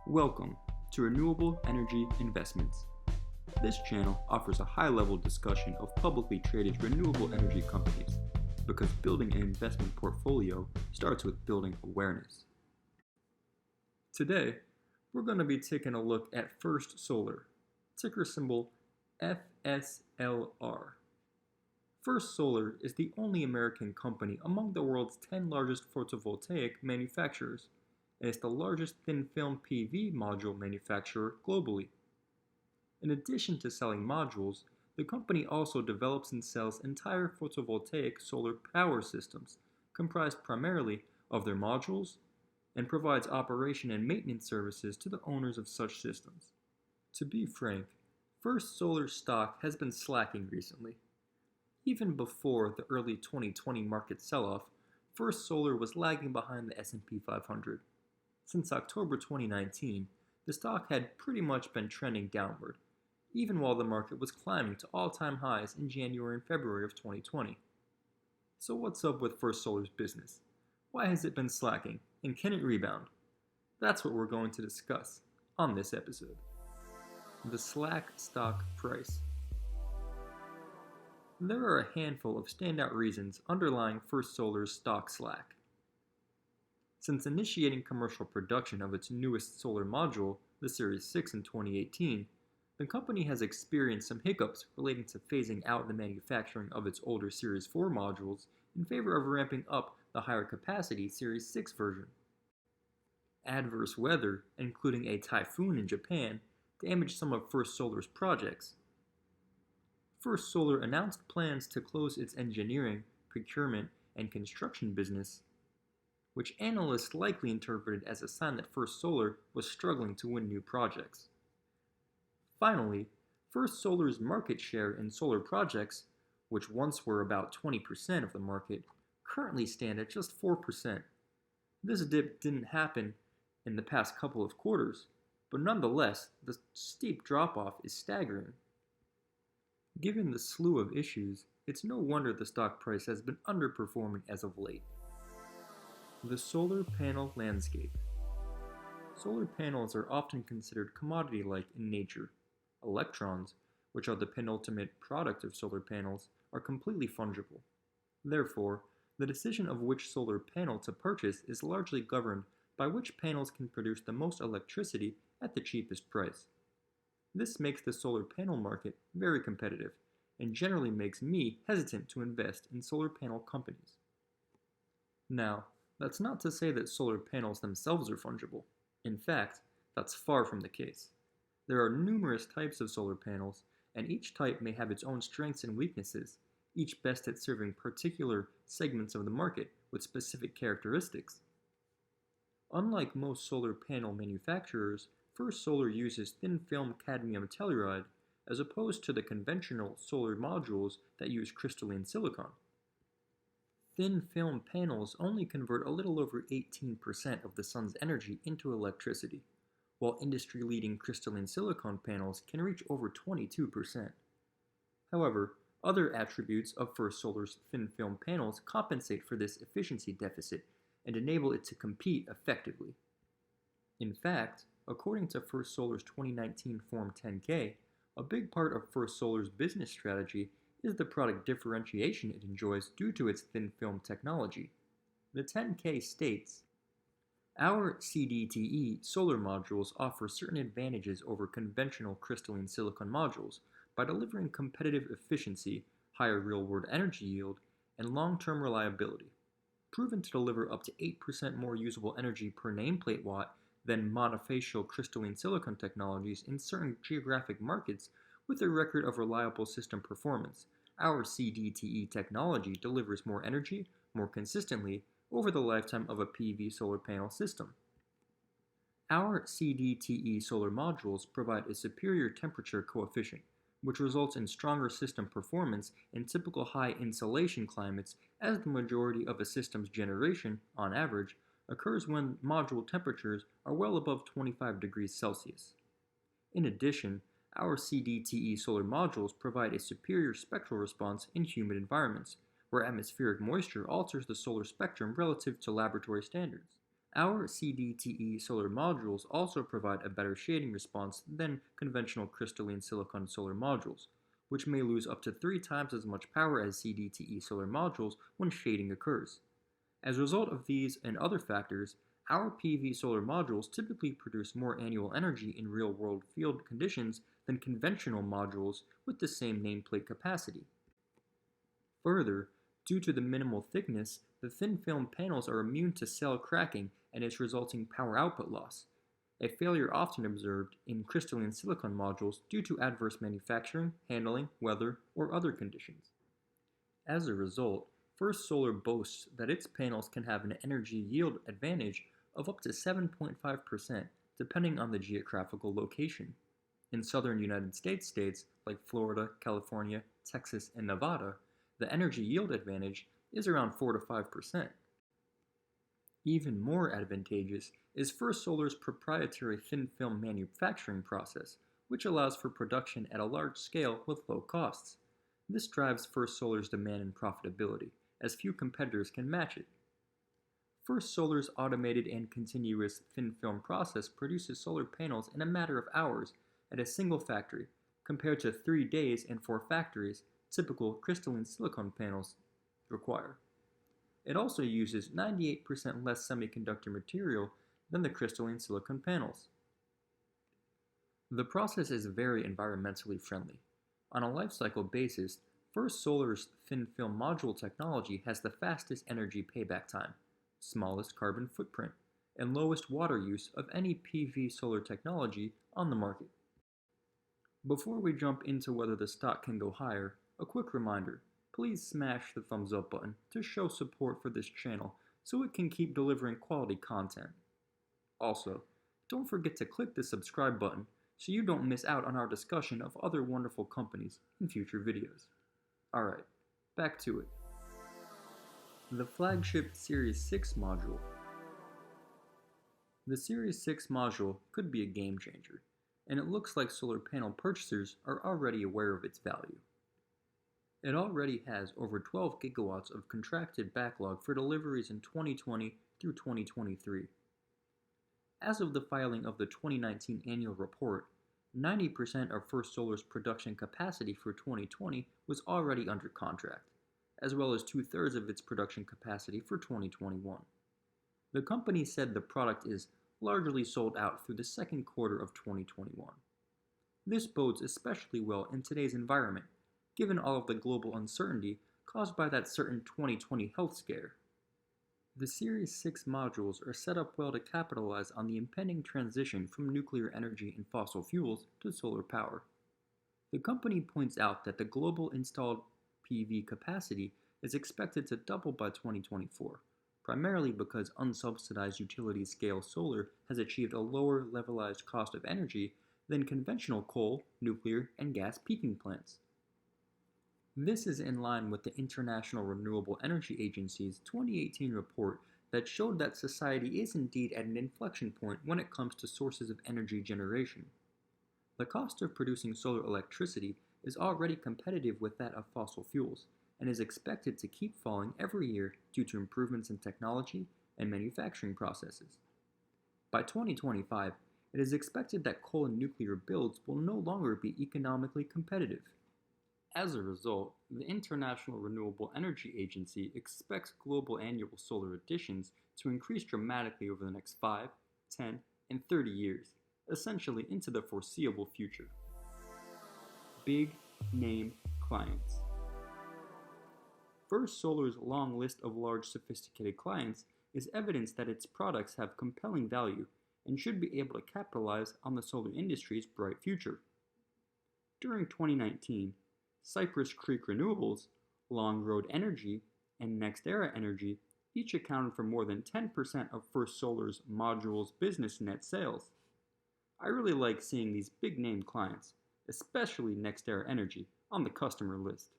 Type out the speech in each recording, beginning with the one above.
Welcome to Renewable Energy Investments. This channel offers a high-level discussion of publicly traded renewable energy companies because building an investment portfolio starts with building awareness. Today, we're going to be taking a look at First Solar, ticker symbol FSLR. First Solar is the only American company among the world's 10 largest photovoltaic manufacturers, and it's the largest thin-film PV module manufacturer globally. In addition to selling modules, the company also develops and sells entire photovoltaic solar power systems, comprised primarily of their modules, and provides operation and maintenance services to the owners of such systems. To be frank, First Solar stock has been slacking recently. Even before the early 2020 market sell-off, First Solar was lagging behind the S&P 500. Since October 2019, the stock had pretty much been trending downward, even while the market was climbing to all-time highs in January and February of 2020. So what's up with First Solar's business? Why has it been slacking, and can it rebound? That's what we're going to discuss on this episode. The slack stock price. There are a handful of standout reasons underlying First Solar's stock slack. Since initiating commercial production of its newest solar module, the Series 6 in 2018, the company has experienced some hiccups relating to phasing out the manufacturing of its older Series 4 modules in favor of ramping up the higher capacity Series 6 version. Adverse weather, including a typhoon in Japan, damaged some of First Solar's projects. First Solar announced plans to close its engineering, procurement, and construction business, which analysts likely interpreted as a sign that First Solar was struggling to win new projects. Finally, First Solar's market share in solar projects, which once were about 20% of the market, currently stand at just 4%. This dip didn't happen in the past couple of quarters, but nonetheless, the steep drop-off is staggering. Given the slew of issues, it's no wonder the stock price has been underperforming as of late. The solar panel landscape. Solar panels are often considered commodity-like in nature. Electrons, which are the penultimate product of solar panels, are completely fungible. Therefore, the decision of which solar panel to purchase is largely governed by which panels can produce the most electricity at the cheapest price. This makes the solar panel market very competitive, and generally makes me hesitant to invest in solar panel companies. Now, that's not to say that solar panels themselves are fungible. In fact, that's far from the case. There are numerous types of solar panels, and each type may have its own strengths and weaknesses, each best at serving particular segments of the market with specific characteristics. Unlike most solar panel manufacturers, First Solar uses thin-film cadmium telluride as opposed to the conventional solar modules that use crystalline silicon. Thin-film panels only convert a little over 18% of the sun's energy into electricity, while industry-leading crystalline silicon panels can reach over 22%. However, other attributes of First Solar's thin-film panels compensate for this efficiency deficit and enable it to compete effectively. In fact, according to First Solar's 2019 Form 10-K, a big part of First Solar's business strategy is the product differentiation it enjoys due to its thin-film technology. The 10-K states, "Our CDTE solar modules offer certain advantages over conventional crystalline silicon modules by delivering competitive efficiency, higher real-world energy yield, and long-term reliability. Proven to deliver up to 8% more usable energy per nameplate watt than monofacial crystalline silicon technologies in certain geographic markets with a record of reliable system performance. Our CDTE technology delivers more energy, more consistently, over the lifetime of a PV solar panel system. Our CDTE solar modules provide a superior temperature coefficient, which results in stronger system performance in typical high insolation climates, as the majority of a system's generation, on average, occurs when module temperatures are well above 25 degrees Celsius. In addition, our CDTE solar modules provide a superior spectral response in humid environments, where atmospheric moisture alters the solar spectrum relative to laboratory standards. Our CDTE solar modules also provide a better shading response than conventional crystalline silicon solar modules, which may lose up to 3 times as much power as CDTE solar modules when shading occurs. As a result of these and other factors, our PV solar modules typically produce more annual energy in real-world field conditions than conventional modules with the same nameplate capacity. Further, due to the minimal thickness, the thin film panels are immune to cell cracking and its resulting power output loss, a failure often observed in crystalline silicon modules due to adverse manufacturing, handling, weather, or other conditions. As a result, First Solar boasts that its panels can have an energy yield advantage of up to 7.5% depending on the geographical location. In southern United States like Florida, California, Texas, and Nevada, the energy yield advantage is around 4 to 5%. Even more advantageous is First Solar's proprietary thin film manufacturing process, which allows for production at a large scale with low costs. This drives First Solar's demand and profitability, as few competitors can match it. First Solar's automated and continuous thin film process produces solar panels in a matter of hours at a single factory, compared to 3 days and 4 factories typical crystalline silicon panels require. It also uses 98% less semiconductor material than the crystalline silicon panels. The process is very environmentally friendly. On a life cycle basis, First Solar's thin film module technology has the fastest energy payback time, smallest carbon footprint, and lowest water use of any PV solar technology on the market. Before we jump into whether the stock can go higher, a quick reminder. Please smash the thumbs up button to show support for this channel so it can keep delivering quality content. Also, don't forget to click the subscribe button so you don't miss out on our discussion of other wonderful companies in future videos. Alright, back to it. The FLAHSHIP Series 6 module. The Series 6 module could be a game changer, and it looks like solar panel purchasers are already aware of its value. It already has over 12 gigawatts of contracted backlog for deliveries in 2020 through 2023. As of the filing of the 2019 annual report, 90% of First Solar's production capacity for 2020 was already under contract, as well as 2/3 of its production capacity for 2021. The company said the product is largely sold out through the second quarter of 2021. This bodes especially well in today's environment, given all of the global uncertainty caused by that certain 2020 health scare. The Series 6 modules are set up well to capitalize on the impending transition from nuclear energy and fossil fuels to solar power. The company points out that the global installed PV capacity is expected to double by 2024, primarily because unsubsidized utility-scale solar has achieved a lower levelized cost of energy than conventional coal, nuclear, and gas peaking plants. This is in line with the International Renewable Energy Agency's 2018 report that showed that society is indeed at an inflection point when it comes to sources of energy generation. The cost of producing solar electricity is already competitive with that of fossil fuels, and is expected to keep falling every year due to improvements in technology and manufacturing processes. By 2025, it is expected that coal and nuclear builds will no longer be economically competitive. As a result, the International Renewable Energy Agency expects global annual solar additions to increase dramatically over the next 5, 10, and 30 years, essentially into the foreseeable future. Big name clients. First Solar's long list of large sophisticated clients is evidence that its products have compelling value and should be able to capitalize on the solar industry's bright future. During 2019, Cypress Creek Renewables, Long Road Energy, and NextEra Energy each accounted for more than 10% of First Solar's modules business net sales. I really like seeing these big-name clients, especially NextEra Energy, on the customer list.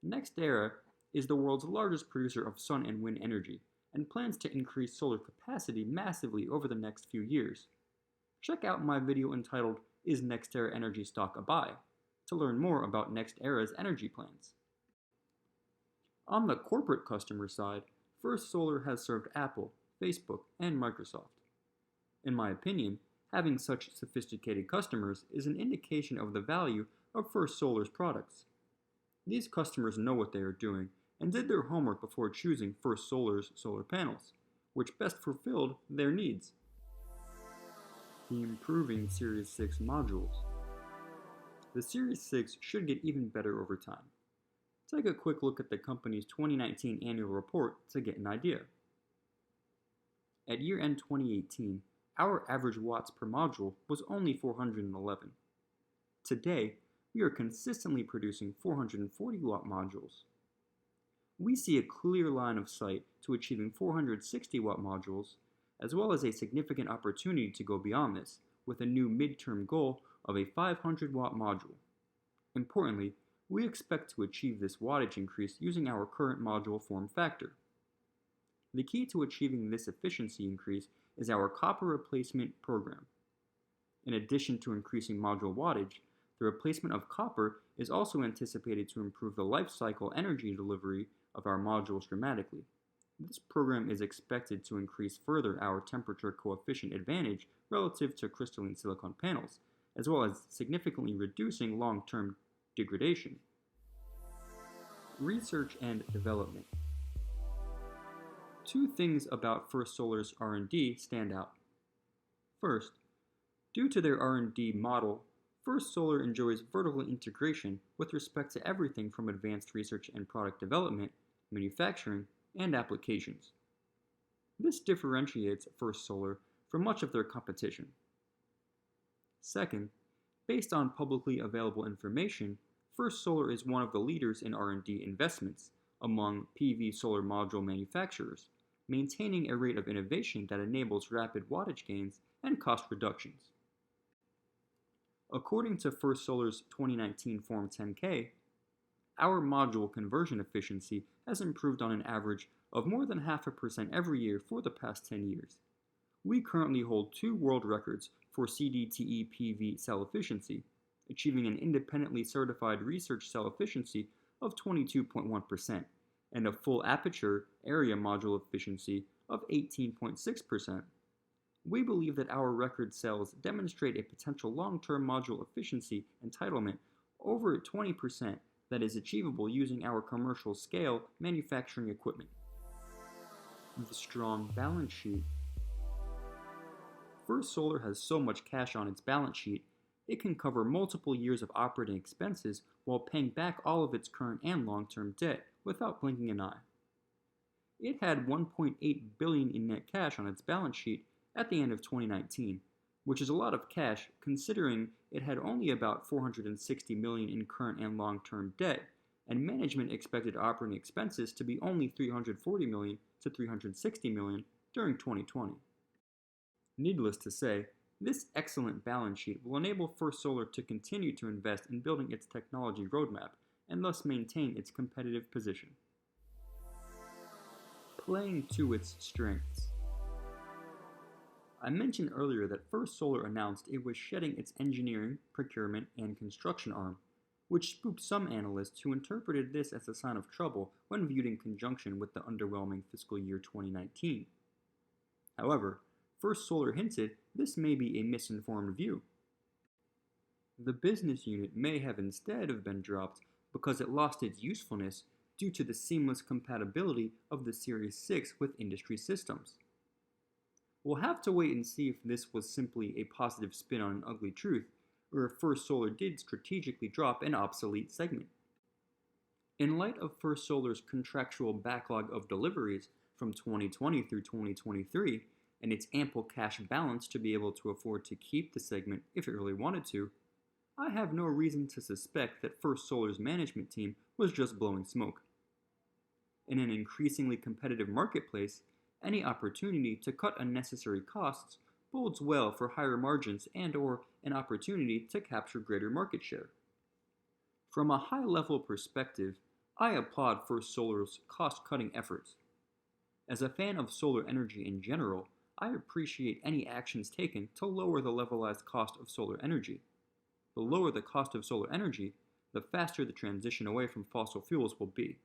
NextEra is the world's largest producer of sun and wind energy and plans to increase solar capacity massively over the next few years. Check out my video entitled, "Is NextEra Energy Stock a Buy?" to learn more about NextEra's energy plans. On the corporate customer side, First Solar has served Apple, Facebook, and Microsoft. In my opinion, having such sophisticated customers is an indication of the value of First Solar's products. These customers know what they are doing and did their homework before choosing First Solar's solar panels, which best fulfilled their needs. The improving Series 6 modules. The Series 6 should get even better over time. Take a quick look at the company's 2019 annual report to get an idea. At year-end 2018, our average watts per module was only 411. Today, we are consistently producing 440 watt modules. We see a clear line of sight to achieving 460 watt modules, as well as a significant opportunity to go beyond this, with a new midterm goal of a 500 watt module. Importantly, we expect to achieve this wattage increase using our current module form factor. The key to achieving this efficiency increase is our copper replacement program. In addition to increasing module wattage, the replacement of copper is also anticipated to improve the life cycle energy delivery of our modules dramatically. This program is expected to increase further our temperature coefficient advantage relative to crystalline silicon panels, as well as significantly reducing long-term degradation. Research and development. Two things about First Solar's R&D stand out. First, due to their R&D model, First Solar enjoys vertical integration with respect to everything from advanced research and product development, manufacturing, and applications. This differentiates First Solar from much of their competition. Second, based on publicly available information, First Solar is one of the leaders in R&D investments among PV solar module manufacturers, maintaining a rate of innovation that enables rapid wattage gains and cost reductions. According to First Solar's 2019 Form 10K, our module conversion efficiency has improved on an average of more than 0.5% every year for the past 10 years. We currently hold 2 world records for CDTE PV cell efficiency, achieving an independently certified research cell efficiency of 22.1% and a full aperture area module efficiency of 18.6%. We believe that our record cells demonstrate a potential long-term module efficiency entitlement over 20% that is achievable using our commercial scale manufacturing equipment. The strong balance sheet. First Solar has so much cash on its balance sheet, it can cover multiple years of operating expenses while paying back all of its current and long-term debt without blinking an eye. It had $1.8 billion in net cash on its balance sheet at the end of 2019, which is a lot of cash considering it had only about $460 million in current and long-term debt, and management expected operating expenses to be only $340 million to $360 million during 2020. Needless to say, this excellent balance sheet will enable First Solar to continue to invest in building its technology roadmap and thus maintain its competitive position. Playing to its strengths. I mentioned earlier that First Solar announced it was shedding its engineering, procurement, and construction arm, which spooked some analysts who interpreted this as a sign of trouble when viewed in conjunction with the underwhelming fiscal year 2019. However, First Solar hinted this may be a misinformed view. The business unit may have instead have been dropped because it lost its usefulness due to the seamless compatibility of the Series 6 with industry systems. We'll have to wait and see if this was simply a positive spin on an ugly truth, or if First Solar did strategically drop an obsolete segment. In light of First Solar's contractual backlog of deliveries from 2020 through 2023, and its ample cash balance to be able to afford to keep the segment if it really wanted to, I have no reason to suspect that First Solar's management team was just blowing smoke. In an increasingly competitive marketplace, any opportunity to cut unnecessary costs bodes well for higher margins and/or an opportunity to capture greater market share. From a high-level perspective, I applaud First Solar's cost-cutting efforts. As a fan of solar energy in general, I appreciate any actions taken to lower the levelized cost of solar energy. The lower the cost of solar energy, the faster the transition away from fossil fuels will be.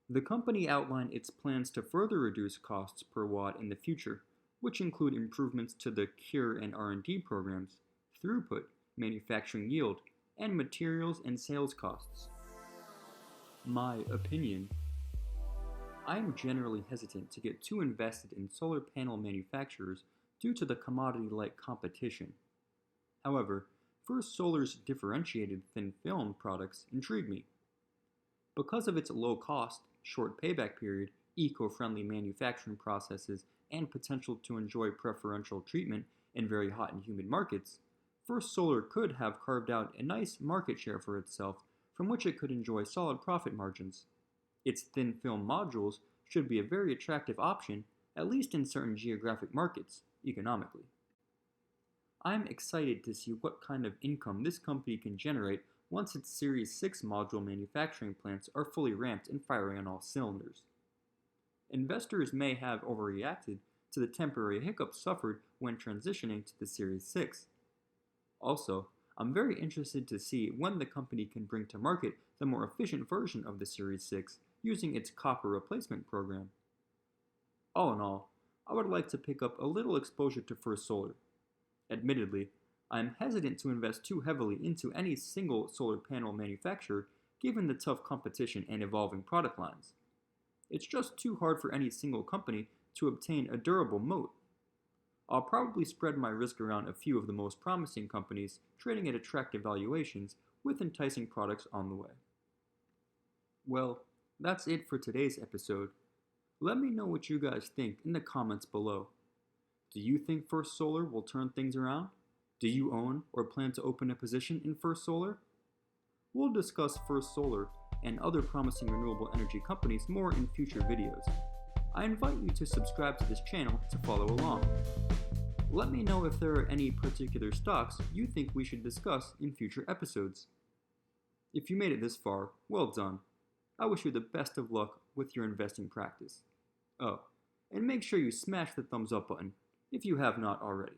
The company outlined its plans to further reduce costs per watt in the future, which include improvements to the cure and R&D programs, throughput, manufacturing yield, and materials and sales costs. My opinion. I am generally hesitant to get too invested in solar panel manufacturers due to the commodity-like competition. However, First Solar's differentiated thin film products intrigue me. Because of its low cost, short payback period, eco-friendly manufacturing processes, and potential to enjoy preferential treatment in very hot and humid markets, First Solar could have carved out a nice market share for itself from which it could enjoy solid profit margins. Its thin film modules should be a very attractive option, at least in certain geographic markets, economically. I'm excited to see what kind of income this company can generate once its Series 6 module manufacturing plants are fully ramped and firing on all cylinders. Investors may have overreacted to the temporary hiccups suffered when transitioning to the Series 6. Also, I'm very interested to see when the company can bring to market the more efficient version of the Series 6 using its copper replacement program. All in all, I would like to pick up a little exposure to First Solar. Admittedly, I am hesitant to invest too heavily into any single solar panel manufacturer given the tough competition and evolving product lines. It's just too hard for any single company to obtain a durable moat. I'll probably spread my risk around a few of the most promising companies trading at attractive valuations with enticing products on the way. Well, that's it for today's episode. Let me know what you guys think in the comments below. Do you think First Solar will turn things around? Do you own or plan to open a position in First Solar? We'll discuss First Solar and other promising renewable energy companies more in future videos. I invite you to subscribe to this channel to follow along. Let me know if there are any particular stocks you think we should discuss in future episodes. If you made it this far, well done. I wish you the best of luck with your investing practice. Oh, and make sure you smash the thumbs up button if you have not already.